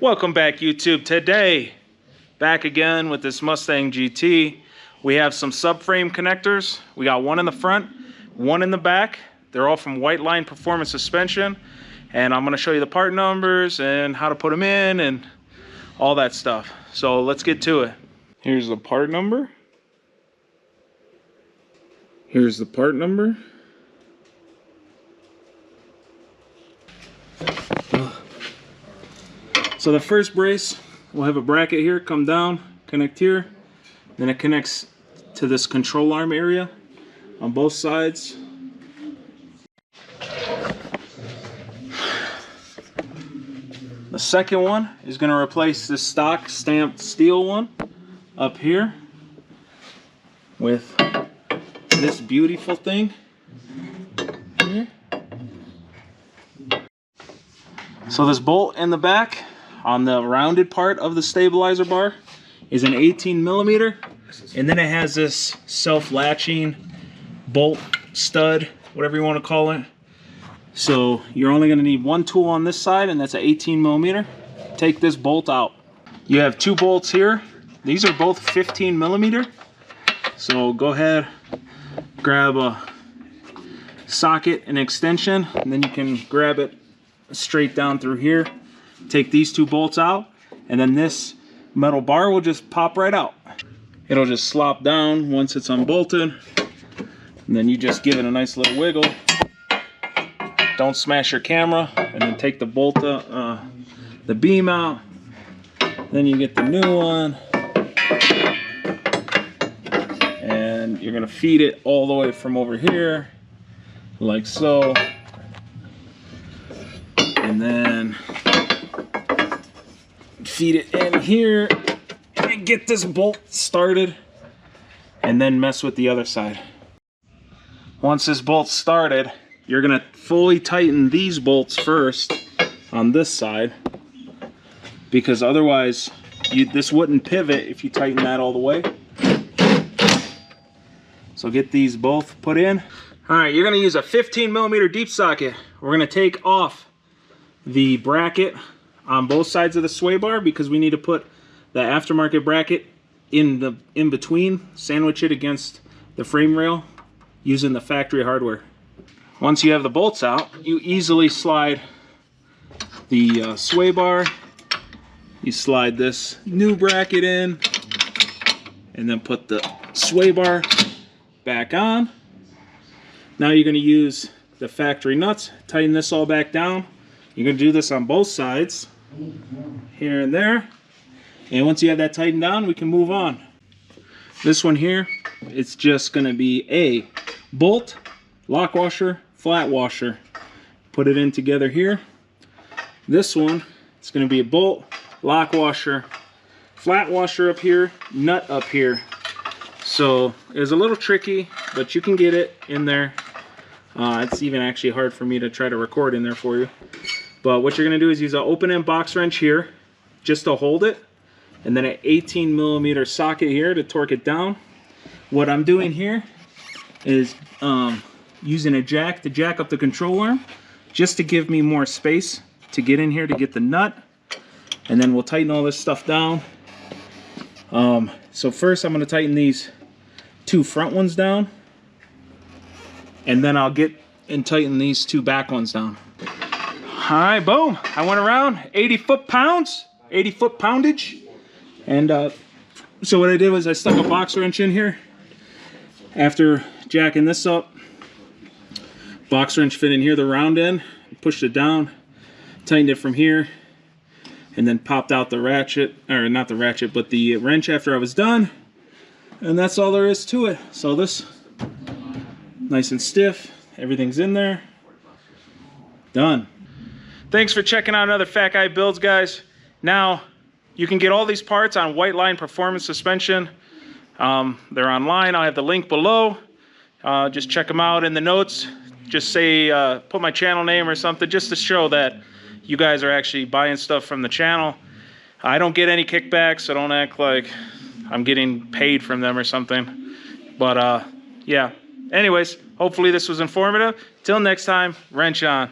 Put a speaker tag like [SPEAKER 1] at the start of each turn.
[SPEAKER 1] Welcome back, YouTube. Today, back again with this Mustang GT. We have some subframe connectors. We got one in the front, one in the back. They're all from Whiteline Performance Suspension. And I'm going to show you the part numbers and how to put them in and all that stuff. So let's get to it. Here's the part number. Here's the part number. So the first brace will have a bracket here, come down, connect here. Then it connects to this control arm area on both sides. The second one is going to replace the stock stamped steel one up here with this beautiful thing here. So this bolt in the back on the rounded part of the stabilizer bar is an 18 millimeter, and then it has this self-latching bolt stud, whatever you want to call it. So you're only going to need one tool on this side, and that's an 18 millimeter. Take this bolt out. You have two bolts here. These are both 15 millimeter. So go ahead, grab a socket and extension, and then you can grab it straight down through here. Take these two bolts out, and then this metal bar will just pop right out. It'll just slop down once it's unbolted, and then you just give it a nice little wiggle. Don't smash your camera, and then take the bolt, the beam out. Then you get the new one, and you're gonna feed it all the way from over here, like so, and then feed it in here and get this bolt started, and then mess with the other side. Once this bolt's started, you're gonna fully tighten these bolts first on this side, because otherwise this wouldn't pivot if you tighten that all the way. So get these both put in. All right, you're gonna use a 15 millimeter deep socket. We're gonna take off the bracket on both sides of the sway bar, because we need to put the aftermarket bracket in between, sandwich it against the frame rail using the factory hardware. Once you have the bolts out, you easily slide the sway bar. You slide this new bracket in, and then put the sway bar back on. Now you're going to use the factory nuts, tighten this all back down. You're going to do this on both sides, here and there. And once you have that tightened down, we can move on. This one here, it's just going to be a bolt, lock washer, flat washer. Put it in together here. This one, it's going to be a bolt, lock washer, flat washer up here, nut up here. So it's a little tricky, but you can get it in there. It's even actually hard for me to try to record in there for you. But what you're going to do is use an open end box wrench here just to hold it, and then an 18 millimeter socket here to torque it down. What I'm doing here is using a jack to jack up the control arm, just to give me more space to get in here to get the nut, and then we'll tighten all this stuff down. So first I'm going to tighten these two front ones down, and then I'll get and tighten these two back ones down. All right, boom. I went around 80 foot-pounds, 80 foot-poundage. And so what I did was I stuck a box wrench in here. After jacking this up, box wrench fit in here, the round end, pushed it down, tightened it from here, and then popped out the ratchet, or not the ratchet, but the wrench after I was done. And that's all there is to it. So this, nice and stiff, everything's in there. Done. Thanks for checking out another Fat Guy Builds, guys. Now, you can get all these parts on Whiteline Performance Suspension. They're online. I'll have the link below. Just check them out in the notes. Just say, put my channel name or something, just to show that you guys are actually buying stuff from the channel. I don't get any kickbacks, so don't act like I'm getting paid from them or something. But, yeah. Anyways, hopefully this was informative. Till next time, wrench on.